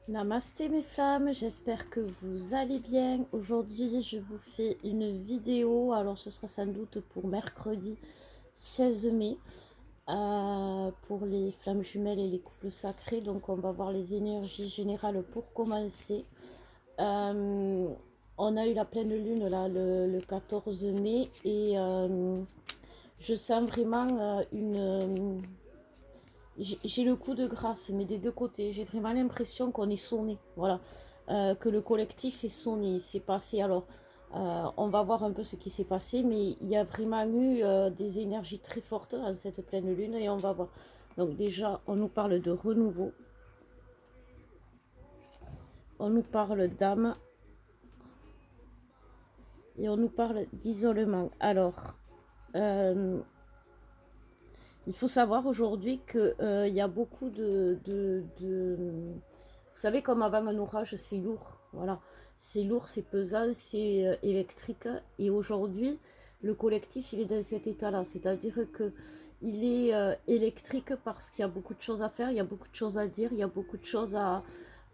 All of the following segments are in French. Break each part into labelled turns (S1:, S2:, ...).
S1: Namasté mes flammes, j'espère que vous allez bien. Aujourd'hui, je vous fais une vidéo. Alors, ce sera sans doute pour mercredi 16 mai pour les flammes jumelles et les couples sacrés. Donc, on va voir les énergies générales pour commencer. Euh, on a eu la pleine lune là le 14 mai et je sens vraiment j'ai le coup de grâce, mais des deux côtés. J'ai vraiment l'impression qu'on est sonné. Voilà. Que le collectif est sonné. Il s'est passé. Alors, on va voir un peu ce qui s'est passé, mais il y a vraiment eu des énergies très fortes dans cette pleine lune et on va voir. Donc, déjà, on nous parle de renouveau. On nous parle d'âme et on nous parle d'isolement. Alors, euh, il faut savoir aujourd'hui qu'il y a beaucoup Vous savez, comme avant un orage, c'est lourd. Voilà. C'est lourd, c'est pesant, c'est électrique. Et aujourd'hui, le collectif, il est dans cet état-là. C'est-à-dire que il est électrique parce qu'il y a beaucoup de choses à faire, il y a beaucoup de choses à dire, il y a beaucoup de choses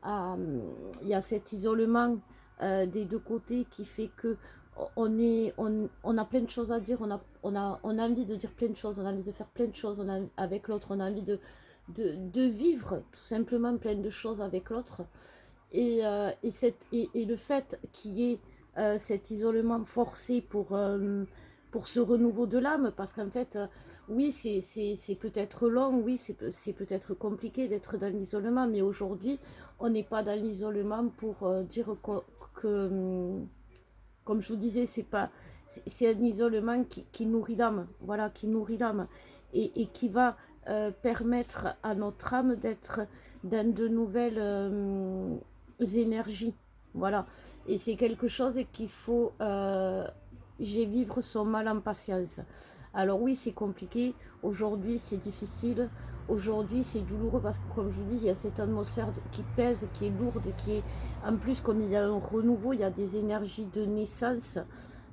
S1: il y a cet isolement des deux côtés qui fait que on a plein de choses à dire, on a envie de dire plein de choses, on a envie de faire plein de choses avec l'autre, on a envie de vivre tout simplement plein de choses avec l'autre. Et le fait qu'il y ait cet isolement forcé pour ce renouveau de l'âme, parce qu'en fait, oui, c'est peut-être long, oui, c'est peut-être compliqué d'être dans l'isolement, mais aujourd'hui, on n'est pas dans l'isolement pour dire que, comme je vous disais, c'est un isolement qui nourrit l'âme, voilà, qui nourrit l'âme et qui va permettre à notre âme d'être dans de nouvelles énergies, voilà. Et c'est quelque chose qu'il faut j'ai vivre son mal en patience. Alors oui, c'est compliqué. Aujourd'hui, c'est difficile. Aujourd'hui, c'est douloureux parce que, comme je vous dis, il y a cette atmosphère qui pèse, qui est lourde, qui est... En plus, comme il y a un renouveau, il y a des énergies de naissance,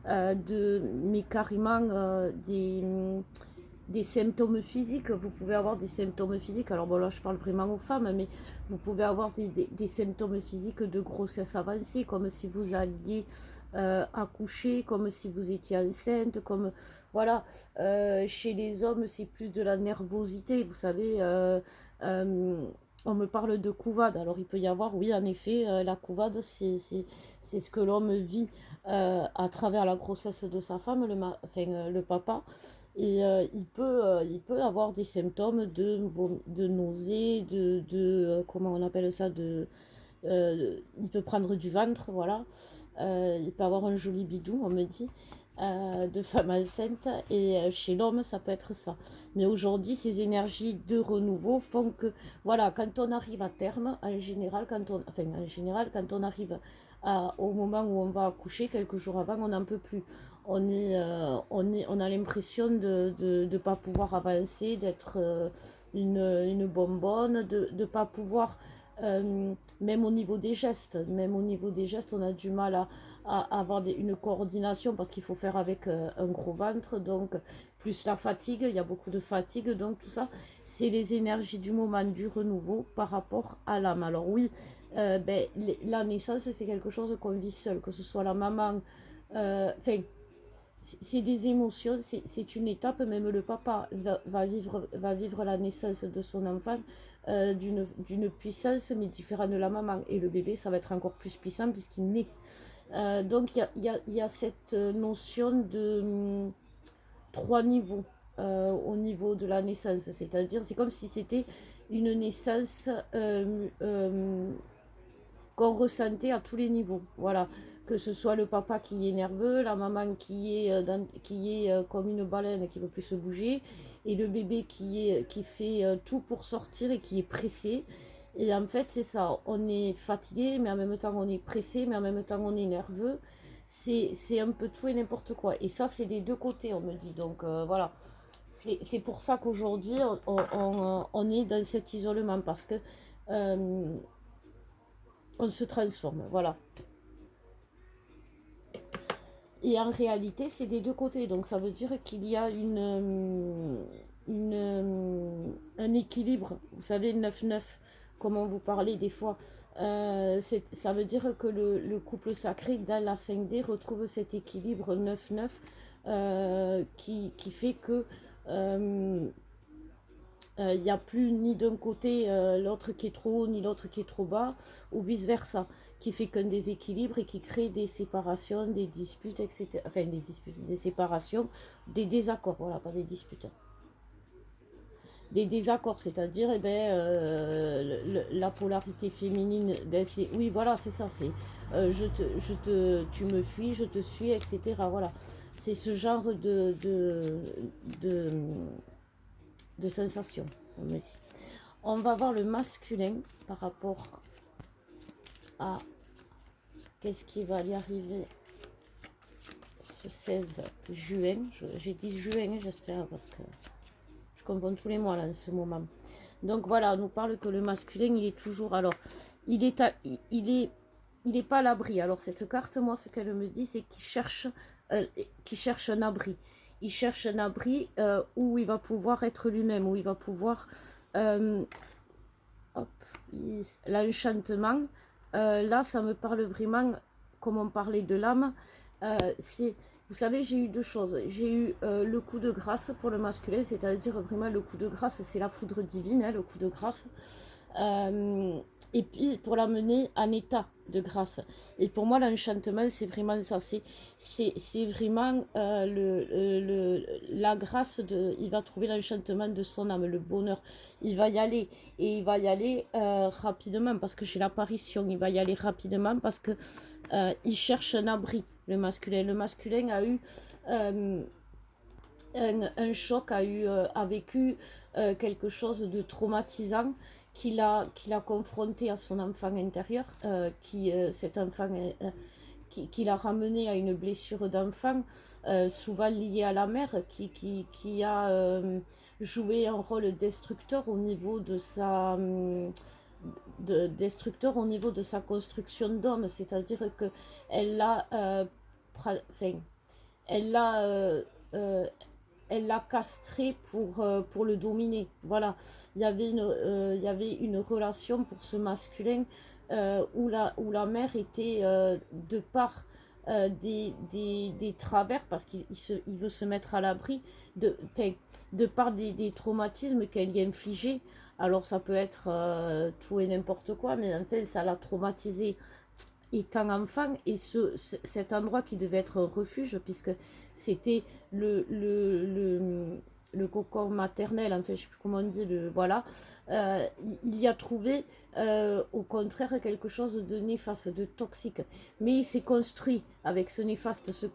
S1: mais carrément des symptômes physiques. Vous pouvez avoir des symptômes physiques. Alors bon, là, je parle vraiment aux femmes, mais vous pouvez avoir des symptômes physiques de grossesse avancée, comme si vous alliez accoucher, comme si vous étiez enceinte, comme voilà. Chez les hommes, c'est plus de la nervosité, vous savez. Euh, on me parle de couvade. Alors, il peut y avoir, oui, en effet, la couvade, c'est ce que l'homme vit à travers la grossesse de sa femme, le papa. Et il peut avoir des symptômes de nausées, comment on appelle ça, il peut prendre du ventre, voilà. Il peut avoir un joli bidou, on me dit, de femme enceinte. Et chez l'homme, ça peut être ça. Mais aujourd'hui, ces énergies de renouveau font que, voilà, quand on arrive à terme, en général, quand on arrive au moment où on va accoucher, quelques jours avant, on n'en peut plus. On a l'impression de ne pas pouvoir avancer, d'être une bonbonne, de ne pas pouvoir même au niveau des gestes, on a du mal à avoir une coordination parce qu'il faut faire avec un gros ventre, donc plus la fatigue, il y a beaucoup de fatigue, donc tout ça, c'est les énergies du moment du renouveau par rapport à l'âme. Alors oui, la naissance, c'est quelque chose qu'on vit seul, que ce soit la maman, enfin, c'est des émotions, c'est une étape, même le papa va vivre la naissance de son enfant d'une puissance, mais différente de la maman. Et le bébé, ça va être encore plus puissant puisqu'il naît. Donc il y a cette notion de trois niveaux au niveau de la naissance. C'est-à-dire, c'est comme si c'était une naissance qu'on ressentait à tous les niveaux. Voilà, que ce soit le papa qui est nerveux, la maman qui est comme une baleine qui ne veut plus se bouger, et le bébé qui fait tout pour sortir et qui est pressé. Et en fait, c'est ça, on est fatigué, mais en même temps on est pressé, mais en même temps on est nerveux. C'est un peu tout et n'importe quoi. Et ça, c'est des deux côtés, on me dit. Donc voilà, c'est pour ça qu'aujourd'hui, on est dans cet isolement, parce que euh, on se transforme, voilà. Et en réalité, c'est des deux côtés. Donc ça veut dire qu'il y a un équilibre. Vous savez, 9-9. comme on vous parlait des fois, ça veut dire que le couple sacré dans la 5D retrouve cet équilibre 9-9 qui fait que il n'y a plus ni d'un côté l'autre qui est trop haut, ni l'autre qui est trop bas, ou vice-versa, qui fait qu'un déséquilibre et qui crée des séparations, des disputes, etc. Enfin, des disputes, des séparations, des désaccords, voilà, pas des disputes. Des désaccords, c'est-à-dire eh ben, la polarité féminine, ben, c'est, oui, voilà, c'est ça, c'est tu me fuis, je te suis, etc. Voilà, c'est ce genre de, de sensation, on me dit. On va voir le masculin par rapport à qu'est-ce qui va y arriver ce 16 juin. J'ai dit juin, j'espère, parce que je confonds tous les mois là en ce moment. Donc voilà, on nous parle que le masculin, il est toujours... Alors, il est, il est pas à l'abri. Alors cette carte, moi, ce qu'elle me dit, c'est qu'il cherche un abri. Il cherche un abri où il va pouvoir être lui-même, où il va pouvoir... hop, l'enchantement. Là, ça me parle vraiment, comme on parlait de l'âme. C'est, vous savez, j'ai eu deux choses. J'ai eu le coup de grâce pour le masculin, c'est-à-dire vraiment le coup de grâce, c'est la foudre divine, hein, le coup de grâce. Et puis pour l'amener en état de grâce. Et pour moi, l'enchantement, c'est vraiment ça. C'est vraiment la grâce de. Il va trouver l'enchantement de son âme, le bonheur. Il va y aller. Et il va y aller rapidement parce que j'ai l'apparition. Il va y aller rapidement parce que il cherche un abri, le masculin. Le masculin a eu. Un choc, a vécu quelque chose de traumatisant qu'il a confronté à son enfant intérieur, cet enfant qui l'a ramené à une blessure d'enfant, souvent liée à la mère, qui a joué un rôle destructeur au niveau de sa... destructeur au niveau de sa construction d'homme, c'est-à-dire que elle l'a enfin, elle l'a elle l'a castré pour le dominer. Voilà, il y avait une relation pour ce masculin où la mère était de part des travers, parce il veut se mettre à l'abri, de part des traumatismes qu'elle y a infligés. Alors ça peut être tout et n'importe quoi, mais en fait ça l'a traumatisé étant enfant, et cet endroit qui devait être un refuge, puisque c'était le cocon maternel, en fait, je sais plus comment on dit, voilà, il y a trouvé au contraire quelque chose de néfaste, de toxique. Mais il s'est construit avec ce néfaste, ce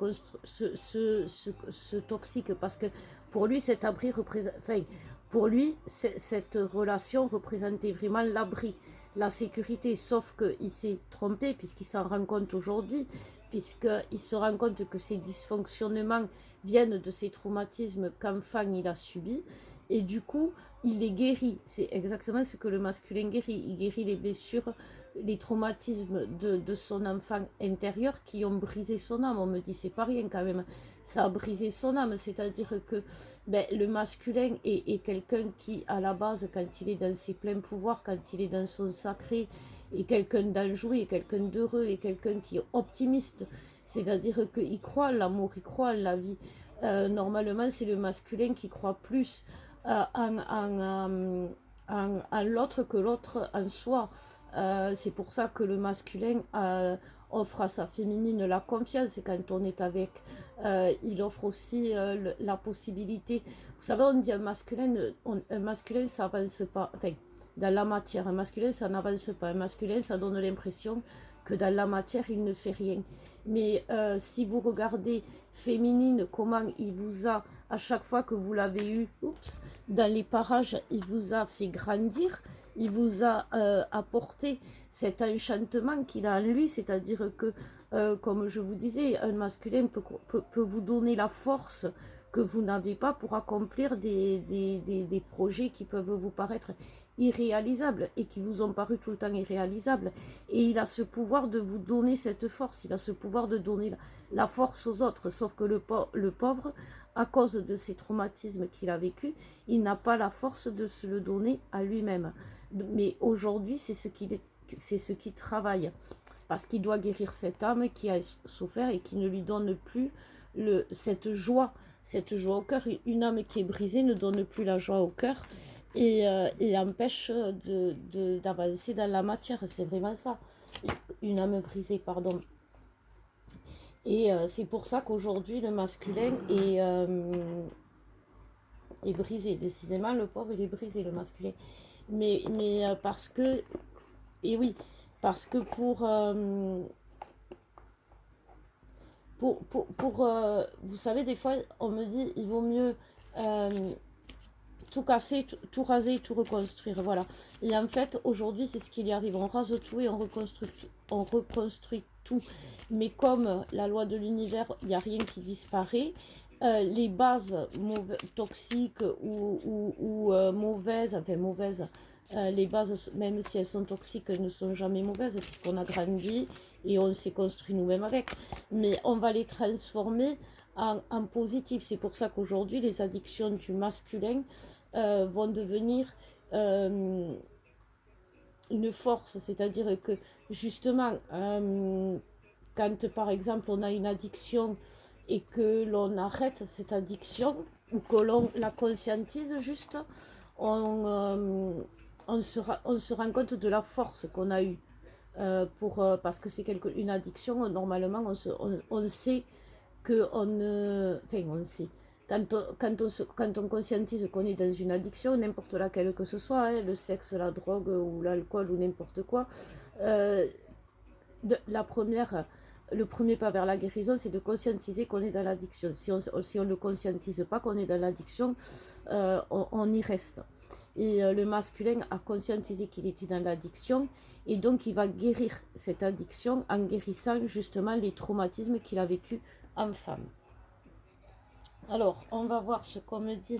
S1: toxique, parce que pour lui, cet abri représente, enfin, pour lui, cette relation représentait vraiment l'abri, la sécurité, sauf qu'il s'est trompé puisqu'il s'en rend compte aujourd'hui, puisqu'il se rend compte que ces dysfonctionnements viennent de ces traumatismes qu'enfant il a subis, et du coup il les guérit. C'est exactement ce que le masculin guérit. Il guérit les blessures, les traumatismes de son enfant intérieur qui ont brisé son âme. On me dit, c'est pas rien quand même, ça a brisé son âme, c'est-à-dire que ben, le masculin est quelqu'un qui, à la base, quand il est dans ses pleins pouvoirs, quand il est dans son sacré, est quelqu'un d'enjoué, est quelqu'un d'heureux, est quelqu'un qui est optimiste. C'est-à-dire qu'il croit en l'amour, il croit en la vie. Normalement, c'est le masculin qui croit plus en l'autre que l'autre en soi. C'est pour ça que le masculin offre à sa féminine la confiance, et quand on est avec, il offre aussi la possibilité. Vous savez, on dit un masculin ça avance pas, enfin, dans la matière, un masculin ça n'avance pas, un masculin ça donne l'impression que dans la matière il ne fait rien. Mais si vous regardez féminine, comment il vous a, à chaque fois que vous l'avez eu, dans les parages, il vous a fait grandir, il vous a apporté cet enchantement qu'il a en lui, c'est-à-dire que, comme je vous disais, un masculin peut vous donner la force que vous n'avez pas pour accomplir des projets qui peuvent vous paraître irréalisables et qui vous ont paru tout le temps irréalisables. Et il a ce pouvoir de vous donner cette force, il a ce pouvoir de donner la force aux autres, sauf que le pauvre, à cause de ces traumatismes qu'il a vécu, il n'a pas la force de se le donner à lui-même. Mais aujourd'hui, c'est ce qui travaille, parce qu'il doit guérir cette âme qui a souffert et qui ne lui donne plus cette joie au cœur. Une âme qui est brisée ne donne plus la joie au cœur et empêche d'avancer dans la matière. C'est vraiment ça, une âme brisée, pardon. Et c'est pour ça qu'aujourd'hui le masculin est brisé. Décidément, le pauvre, il est brisé, le masculin. Mais parce que, et oui, parce que vous savez, des fois, on me dit, il vaut mieux tout casser, tout raser, tout reconstruire, voilà. Et en fait, aujourd'hui, c'est ce qui lui arrive. On rase tout et on reconstruit tout. Mais comme la loi de l'univers, il n'y a rien qui disparaît, les bases toxiques ou mauvaises, enfin mauvaises, les bases, même si elles sont toxiques, ne sont jamais mauvaises, puisqu'on a grandi et on s'est construit nous-mêmes avec. Mais on va les transformer en positif. C'est pour ça qu'aujourd'hui, les addictions du masculin vont devenir une force. C'est-à-dire que, justement, quand, par exemple, on a une addiction et que l'on arrête cette addiction, ou que l'on la conscientise juste, on se rend compte de la force qu'on a eue. Parce que c'est une addiction, normalement, on sait qu'on ne... Enfin, on sait. Quand on conscientise qu'on est dans une addiction, n'importe laquelle que ce soit, hein, le sexe, la drogue ou l'alcool ou n'importe quoi, le premier pas vers la guérison, c'est de conscientiser qu'on est dans l'addiction. Si on ne conscientise pas qu'on est dans l'addiction, on y reste. Et le masculin a conscientisé qu'il était dans l'addiction, et donc il va guérir cette addiction en guérissant justement les traumatismes qu'il a vécu en femme. Alors, on va voir ce qu'on me dit,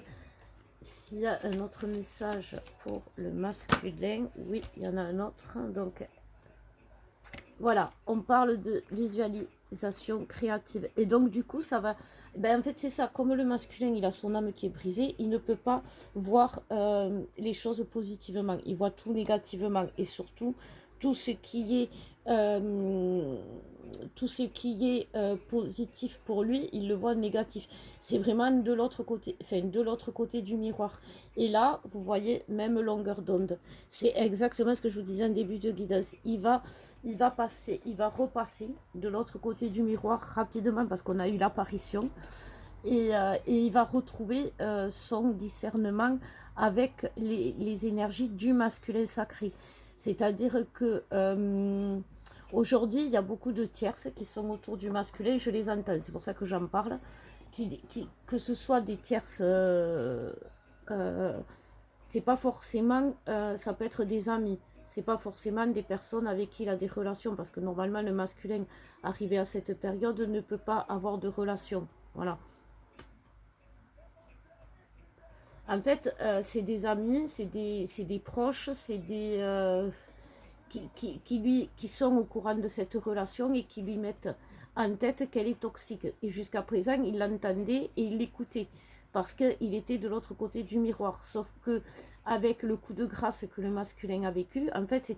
S1: s'il y a un autre message pour le masculin. Oui, il y en a un autre. Donc, voilà, on parle de visualisation créative. Et donc, du coup, ça va... Ben, en fait, c'est ça. Comme le masculin, il a son âme qui est brisée, il ne peut pas voir les choses positivement. Il voit tout négativement. Et surtout, tout ce qui est... positif pour lui, il le voit négatif. C'est vraiment de l'autre côté, enfin de l'autre côté du miroir. Et là, vous voyez, même longueur d'onde. C'est exactement ce que je vous disais en début de guidance. Il va repasser de l'autre côté du miroir rapidement parce qu'on a eu l'apparition. Et il va retrouver son discernement avec les énergies du masculin sacré. C'est-à-dire que aujourd'hui, il y a beaucoup de tierces qui sont autour du masculin, je les entends, c'est pour ça que j'en parle, que ce soit des tierces, c'est pas forcément, ça peut être des amis, c'est pas forcément des personnes avec qui il a des relations, parce que normalement le masculin, arrivé à cette période, ne peut pas avoir de relations, voilà. En fait, c'est des amis, c'est des proches, c'est des... qui sont au courant de cette relation et qui lui mettent en tête qu'elle est toxique. Et jusqu'à présent, il l'entendait et il l'écoutait parce qu'il était de l'autre côté du miroir. Sauf que avec le coup de grâce que le masculin a vécu, en fait,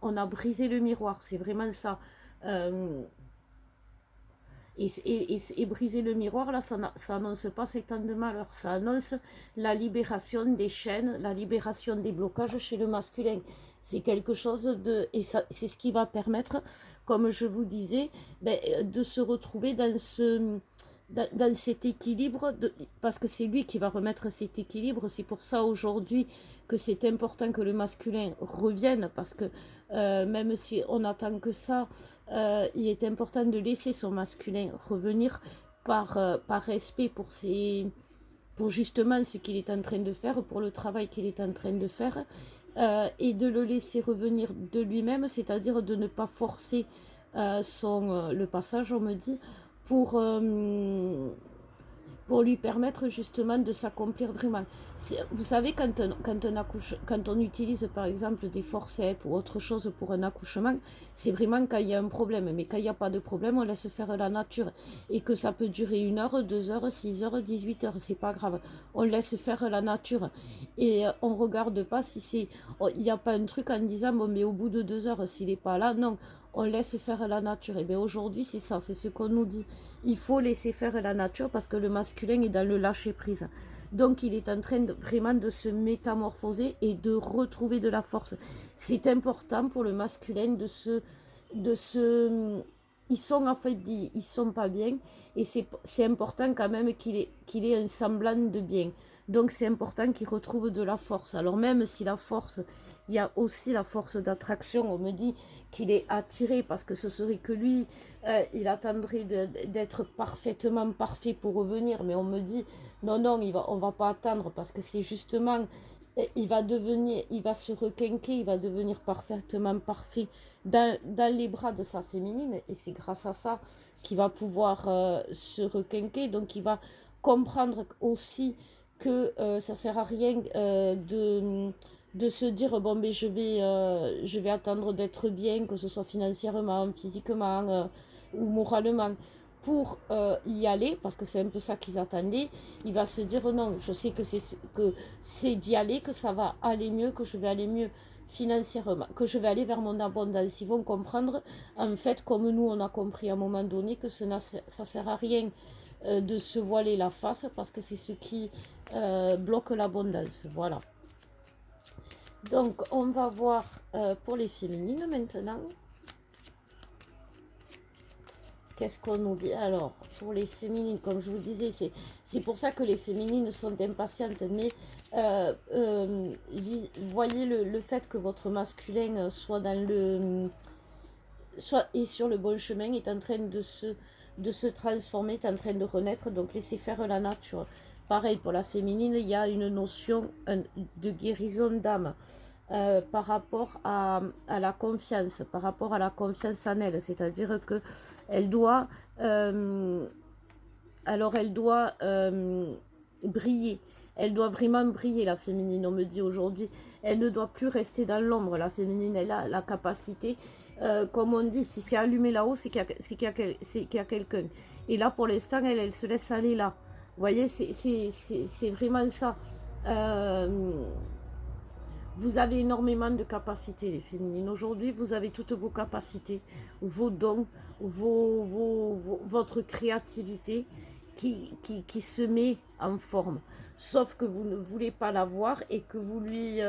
S1: on a brisé le miroir. C'est vraiment ça. Et briser le miroir, là, ça n'annonce pas ces temps de malheur. Ça annonce la libération des chaînes, la libération des blocages chez le masculin. C'est quelque chose de... Et c'est ce qui va permettre, comme je vous disais, de se retrouver dans cet équilibre, parce que c'est lui qui va remettre cet équilibre. C'est pour ça aujourd'hui que c'est important que le masculin revienne, parce que même si on attend que ça, il est important de laisser son masculin revenir par respect pour justement ce qu'il est en train de faire, pour le travail qu'il est en train de faire, et de le laisser revenir de lui-même, c'est-à-dire de ne pas forcer le passage, on me dit, pour pour lui permettre justement de s'accomplir vraiment. Vous savez, quand on utilise par exemple des forceps ou autre chose pour un accouchement, c'est vraiment quand il y a un problème. Mais quand il n'y a pas de problème, on laisse faire la nature. Et que ça peut durer 1 heure, 2 heures, 6 heures, 18 heures, c'est pas grave. On laisse faire la nature. Et on regarde pas si c'est... Il n'y a pas un truc en disant, bon, mais au bout de 2 heures, s'il n'est pas là, non. On laisse faire la nature. Et bien aujourd'hui, c'est ça, c'est ce qu'on nous dit. Il faut laisser faire la nature parce que le masculin est dans le lâcher-prise. Donc il est en train vraiment de se métamorphoser et de retrouver de la force. C'est important pour le masculin de se. Ils sont affaiblis, ils sont pas bien. Et c'est important quand même qu'il ait un semblant de bien. Donc c'est important qu'il retrouve de la force. Alors même si la force, il y a aussi la force d'attraction, on me dit qu'il est attiré parce que ce serait que lui, il attendrait d'être parfaitement parfait pour revenir. Mais on me dit, non, non, on va pas attendre parce que c'est justement, il va se requinquer, il va devenir parfaitement parfait dans les bras de sa féminine. Et c'est grâce à ça qu'il va pouvoir se requinquer. Donc il va comprendre aussi que ça sert à rien de se dire bon ben je vais attendre d'être bien, que ce soit financièrement, physiquement ou moralement pour y aller, parce que c'est un peu ça qu'ils attendaient. Il va se dire non, je sais que c'est d'y aller que ça va aller mieux, que je vais aller mieux financièrement, que je vais aller vers mon abondance. Ils vont comprendre en fait comme nous on a compris à un moment donné que ça sert à rien de se voiler la face parce que c'est ce qui bloque l'abondance. Voilà. Donc, on va voir pour les féminines maintenant. Qu'est-ce qu'on nous dit? Alors, pour les féminines, comme je vous disais, c'est pour ça que les féminines sont impatientes. Mais voyez le fait que votre masculin soit est sur le bon chemin, est en train de se transformer, est en train de renaître. Donc, laissez faire la nature. Pareil, pour la féminine, il y a une notion de guérison d'âme. Par rapport à la confiance, par rapport à la confiance en elle, c'est-à-dire que elle doit, alors elle doit briller, elle doit vraiment briller la féminine. On me dit aujourd'hui, elle ne doit plus rester dans l'ombre. La féminine, elle a la capacité, comme on dit, si c'est allumé là-haut, c'est qu'il y a quelqu'un. Et là, pour l'instant, elle se laisse aller là. Vous voyez, c'est vraiment ça. Vous avez énormément de capacités, les féminines. Aujourd'hui, vous avez toutes vos capacités, vos dons, votre créativité qui se met en forme. Sauf que vous ne voulez pas la voir et que vous lui...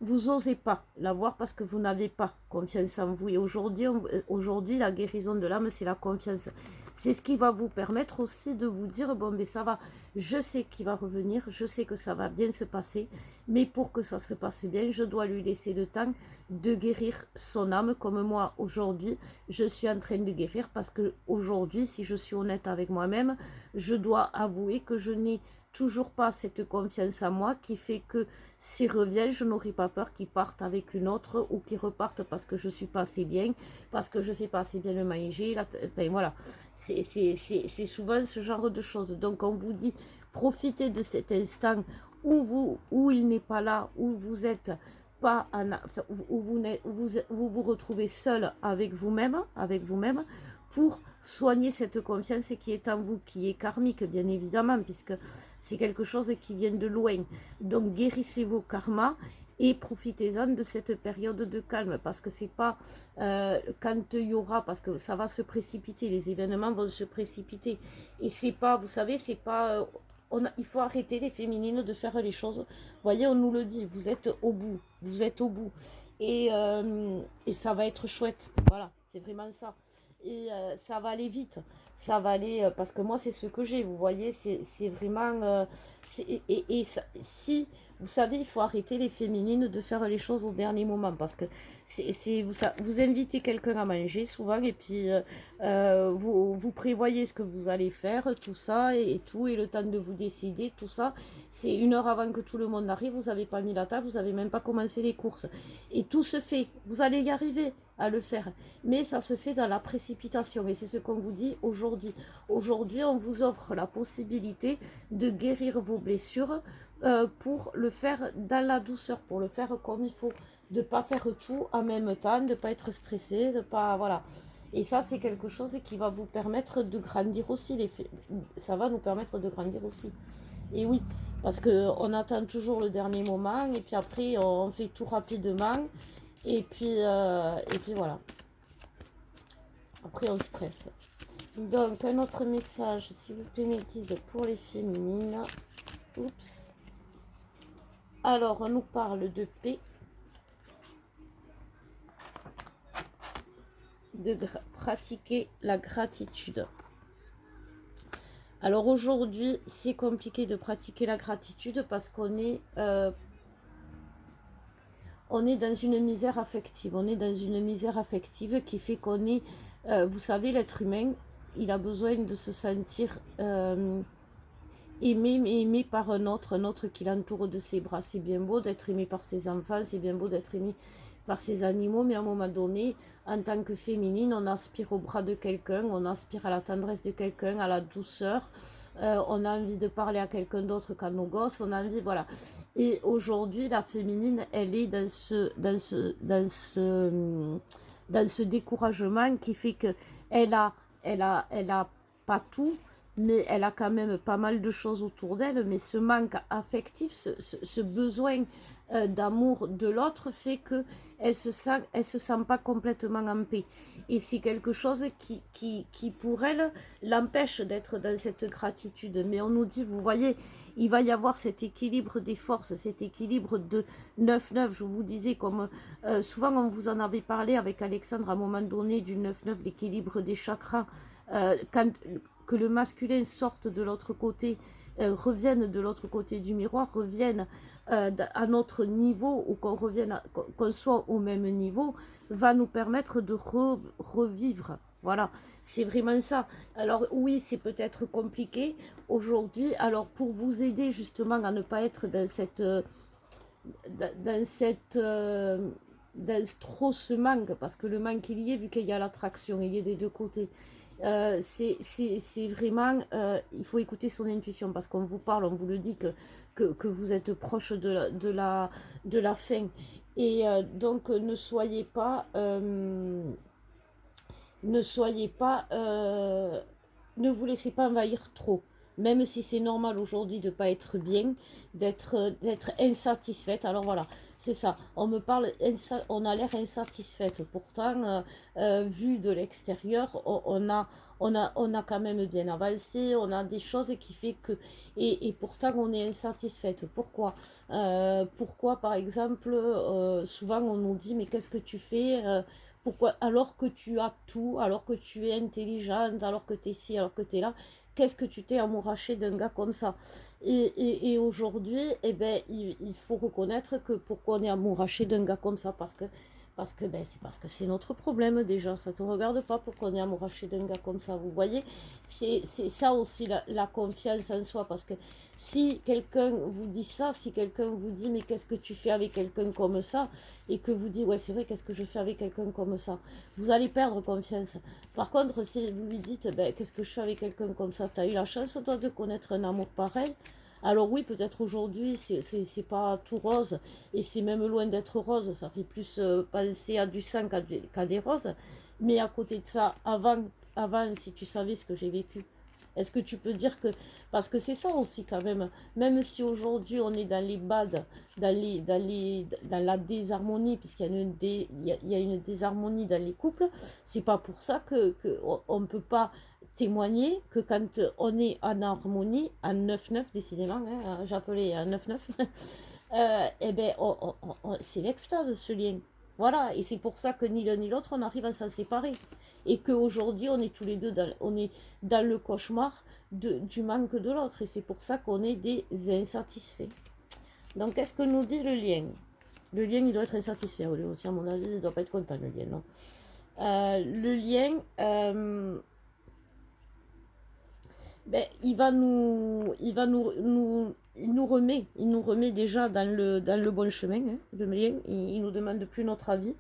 S1: vous osez pas la voir parce que vous n'avez pas confiance en vous. Et aujourd'hui, la guérison de l'âme, c'est la confiance. C'est ce qui va vous permettre aussi de vous dire, bon, mais ça va, je sais qu'il va revenir, je sais que ça va bien se passer, mais pour que ça se passe bien, je dois lui laisser le temps de guérir son âme, comme moi, aujourd'hui, je suis en train de guérir, parce que aujourd'hui, si je suis honnête avec moi-même, je dois avouer que je n'ai toujours pas cette confiance en moi qui fait que s'ils reviennent, je n'aurai pas peur qu'ils partent avec une autre ou qu'ils repartent parce que je suis pas assez bien, parce que je fais pas assez bien le manger. Enfin voilà, c'est souvent ce genre de choses. Donc on vous dit, profitez de cet instant où il n'est pas là, où vous êtes pas enfin, où vous retrouvez seul avec vous-même, pour soigner cette confiance qui est en vous, qui est karmique bien évidemment, puisque c'est quelque chose qui vient de loin. Donc guérissez vos karmas et profitez-en de cette période de calme, parce que c'est pas quand il y aura, parce que ça va se précipiter, les événements vont se précipiter, et c'est pas, vous savez, c'est pas... il faut arrêter les féminines de faire les choses. Vous voyez, on nous le dit, vous êtes au bout, vous êtes au bout. Et ça va être chouette. Voilà, c'est vraiment ça. Et ça va aller vite. Ça va aller, parce que moi, c'est ce que j'ai. Vous voyez, c'est vraiment... si vous savez, il faut arrêter les féminines de faire les choses au dernier moment parce que vous invitez quelqu'un à manger souvent et puis vous prévoyez ce que vous allez faire, tout ça et tout, et le temps de vous décider, tout ça. C'est 1 heure avant que tout le monde arrive, vous n'avez pas mis la table, vous n'avez même pas commencé les courses. Et tout se fait, vous allez y arriver à le faire. Mais ça se fait dans la précipitation et c'est ce qu'on vous dit aujourd'hui. Aujourd'hui, on vous offre la possibilité de guérir vos blessures pour le faire dans la douceur, pour le faire comme il faut, de ne pas faire tout en même temps, de ne pas être stressé, de pas, voilà. Et ça, c'est quelque chose qui va vous permettre de grandir aussi. Ça va nous permettre de grandir aussi. Et oui, parce qu'on attend toujours le dernier moment, et puis après, on fait tout rapidement, et puis voilà. Après, on stresse. Donc, un autre message, s'il vous plaît, mes guides, pour les féminines. Oups. Alors, on nous parle de paix, de pratiquer la gratitude. Alors aujourd'hui, c'est compliqué de pratiquer la gratitude parce qu'on est dans une misère affective. On est dans une misère affective qui fait qu'on est, vous savez, l'être humain, il a besoin de se sentir aimé, mais aimé par un autre qui l'entoure de ses bras. C'est bien beau d'être aimé par ses enfants, c'est bien beau d'être aimé par ses animaux, mais à un moment donné, en tant que féminine, on aspire au bras de quelqu'un, on aspire à la tendresse de quelqu'un, à la douceur, on a envie de parler à quelqu'un d'autre qu'à nos gosses, on a envie, voilà. Et aujourd'hui, la féminine, elle est dans ce découragement qui fait que elle a pas tout, mais elle a quand même pas mal de choses autour d'elle, mais ce manque affectif, ce besoin d'amour de l'autre fait que elle se sent pas complètement en paix. Et c'est quelque chose qui pour elle, l'empêche d'être dans cette gratitude. Mais on nous dit, vous voyez, il va y avoir cet équilibre des forces, cet équilibre de 9-9. Je vous disais, comme souvent on vous en avait parlé avec Alexandre à un moment donné, du 9-9, l'équilibre des chakras. Quand que le masculin sorte de l'autre côté, revienne de l'autre côté du miroir, revienne à notre niveau, ou qu'on revienne, qu'on soit au même niveau, va nous permettre de revivre. Voilà, c'est vraiment ça. Alors oui, c'est peut-être compliqué aujourd'hui. Alors pour vous aider justement à ne pas être dans trop ce manque, parce que le manque il y est, vu qu'il y a l'attraction, il y est des deux côtés. C'est vraiment, il faut écouter son intuition parce qu'on vous parle, on vous le dit que vous êtes proche de la fin. Et donc ne soyez pas, ne vous laissez pas envahir trop. Même si c'est normal aujourd'hui de ne pas être bien, d'être insatisfaite. Alors voilà, c'est ça. On me parle, on a l'air insatisfaite. Pourtant, vu de l'extérieur, on a quand même bien avancé. On a des choses qui fait que... Et pourtant, on est insatisfaite. Pourquoi pourquoi, par exemple, souvent on nous dit, mais qu'est-ce que tu fais pourquoi, alors que tu as tout, alors que tu es intelligente, alors que tu es ci, alors que tu es là, qu'est-ce que tu t'es amouraché d'un gars comme ça? Et aujourd'hui, eh ben, il faut reconnaître que pourquoi on est amouraché d'un gars comme ça, c'est parce que c'est notre problème déjà, ça ne te regarde pas pourquoi on est amouraché d'un gars comme ça, vous voyez, c'est ça aussi la confiance en soi, parce que si quelqu'un vous dit ça, si quelqu'un vous dit mais qu'est-ce que tu fais avec quelqu'un comme ça, et que vous dites ouais c'est vrai, qu'est-ce que je fais avec quelqu'un comme ça, vous allez perdre confiance. Par contre, si vous lui dites ben, qu'est-ce que je fais avec quelqu'un comme ça, tu as eu la chance toi de connaître un amour pareil. Alors oui, peut-être aujourd'hui, c'est pas tout rose, et c'est même loin d'être rose, ça fait plus penser à du sang qu'à des roses. Mais à côté de ça, avant, si tu savais ce que j'ai vécu, est-ce que tu peux dire que... Parce que c'est ça aussi quand même si aujourd'hui on est dans les bad, dans la désharmonie, puisqu'il y a il y a une désharmonie dans les couples, c'est pas pour ça que on ne peut pas témoigner que quand on est en harmonie, en 9-9 décidément, hein, j'appelais un 9-9, eh ben, c'est l'extase ce lien. Voilà, et c'est pour ça que ni l'un ni l'autre, on arrive à s'en séparer. Et qu'aujourd'hui, on est tous les deux on est dans le cauchemar du manque de l'autre. Et c'est pour ça qu'on est des insatisfaits. Donc, qu'est-ce que nous dit le lien? Le lien, il doit être insatisfait. Lui aussi, à mon avis, il ne doit pas être content, le lien. Non. Le lien, ben, il nous remet déjà dans le bon chemin, hein, le lien. Il nous demande plus notre avis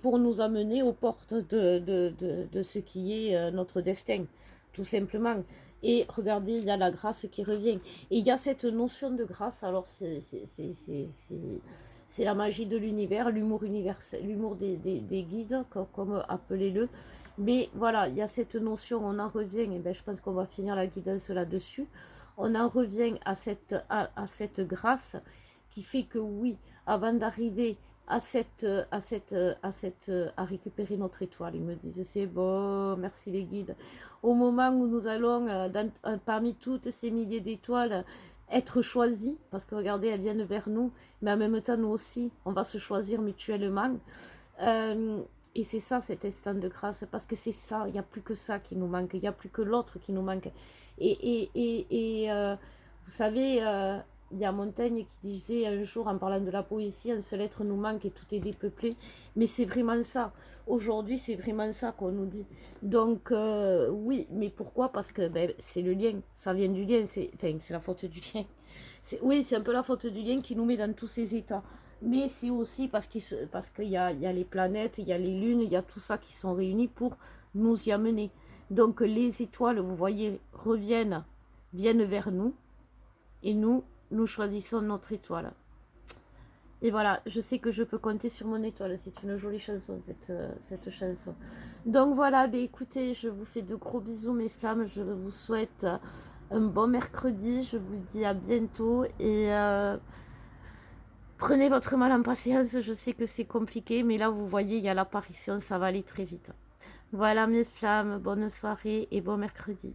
S1: pour nous amener aux portes de ce qui est notre destin, tout simplement. Et regardez, il y a la grâce qui revient. Et il y a cette notion de grâce, alors c'est la magie de l'univers, l'humour universel, l'humour des guides, comme appelez-le. Mais voilà, il y a cette notion, on en revient, et ben, je pense qu'on va finir la guidance là-dessus. On en revient à cette grâce qui fait que oui, avant d'arriver à récupérer notre étoile. Ils me disent c'est bon, merci les guides. Au moment où nous allons, parmi toutes ces milliers d'étoiles, être choisis, parce que regardez, elles viennent vers nous, mais en même temps, nous aussi, on va se choisir mutuellement. Euh, et c'est ça, cet instant de grâce, parce que c'est ça, il n'y a plus que ça qui nous manque, il n'y a plus que l'autre qui nous manque. Et vous savez, il y a Montaigne qui disait un jour, en parlant de la poésie, un seul être nous manque et tout est dépeuplé. Mais c'est vraiment ça. Aujourd'hui, c'est vraiment ça qu'on nous dit. Donc, oui, mais pourquoi? Parce que ben, c'est le lien, ça vient du lien, enfin, c'est la faute du lien. Oui, c'est un peu la faute du lien qui nous met dans tous ces états. Mais c'est aussi parce qu'il y a les planètes, il y a les lunes, il y a tout ça qui sont réunis pour nous y amener. Donc les étoiles, vous voyez, viennent vers nous, et nous choisissons notre étoile. Et voilà, je sais que je peux compter sur mon étoile. C'est une jolie chanson, cette chanson. Donc voilà, ben écoutez, je vous fais de gros bisous, mes flammes. Je vous souhaite un bon mercredi. Je vous dis à bientôt. Et prenez votre mal en patience. Je sais que c'est compliqué, mais là, vous voyez, il y a l'apparition. Ça va aller très vite. Voilà, mes flammes. Bonne soirée et bon mercredi.